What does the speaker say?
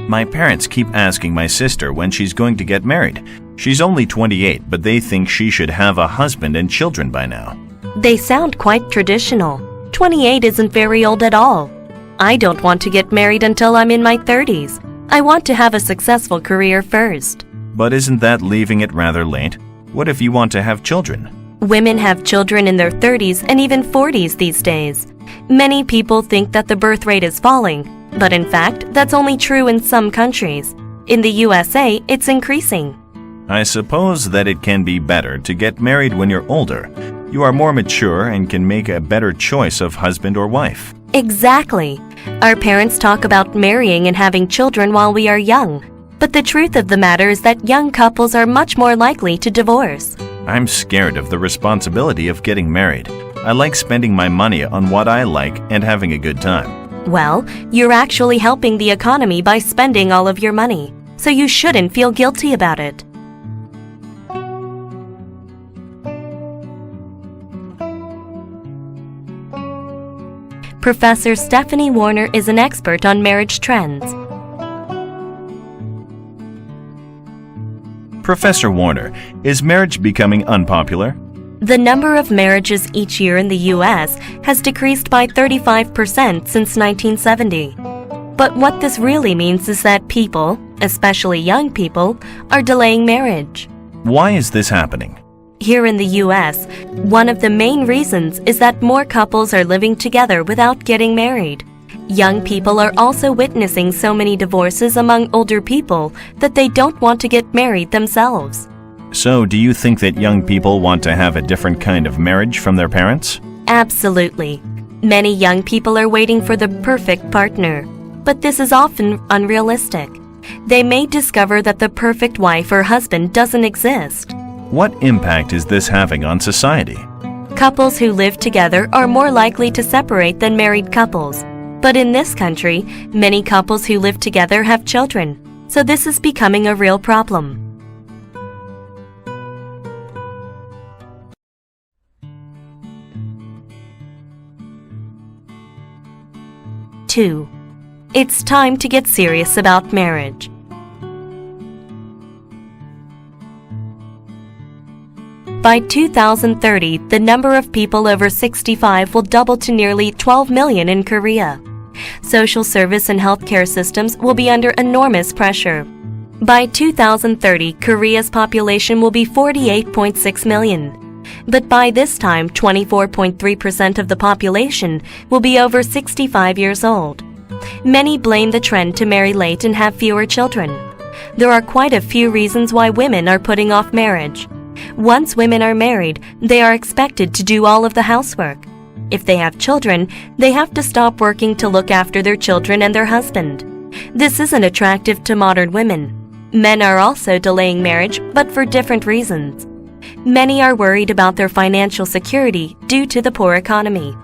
My parents keep asking my sister when she's going to get married. She's only 28, but they think she should have a husband and children by now. They sound quite traditional. 28 isn't very old at all. I don't want to get married until I'm in my 30s. I want to have a successful career first. But isn't that leaving it rather late? What if you want to have children? Women have children in their 30s and even 40s these days. Many people think that the birth rate is falling, but in fact, that's only true in some countries. In the USA, it's increasing. I suppose that it can be better to get married when you're older. You are more mature and can make a better choice of husband or wife. Exactly. Our parents talk about marrying and having children while we are young. But the truth of the matter is that young couples are much more likely to divorce. I'm scared of the responsibility of getting married. I like spending my money on what I like and having a good time. Well, you're actually helping the economy by spending all of your money, so you shouldn't feel guilty about it. Professor Stephanie Warner is an expert on marriage trends. Professor Warner, is marriage becoming unpopular? The number of marriages each year in the U.S. has decreased by 35% since 1970. But what this really means is that people, especially young people, are delaying marriage. Why is this happening? Here in the U.S., one of the main reasons is that more couples are living together without getting married. Young people are also witnessing so many divorces among older people that they don't want to get married themselves. So, do you think that young people want to have a different kind of marriage from their parents? Absolutely. Many young people are waiting for the perfect partner, but this is often unrealistic. They may discover that the perfect wife or husband doesn't exist. What impact is this having on society? Couples who live together are more likely to separate than married couples. But in this country, many couples who live together have children, so this is becoming a real problem. Two, it's time to get serious about marriage. By 2030, the number of people over 65 will double to nearly 12 million in Korea. Social service and healthcare systems will be under enormous pressure. By 2030, Korea's population will be 48.6 million. But by this time, 24.3% of the population will be over 65 years old. Many blame the trend to marry late and have fewer children. There are quite a few reasons why women are putting off marriage. Once women are married, they are expected to do all of the housework. If they have children, they have to stop working to look after their children and their husband. This isn't attractive to modern women. Men are also delaying marriage, but for different reasons. Many are worried about their financial security due to the poor economy.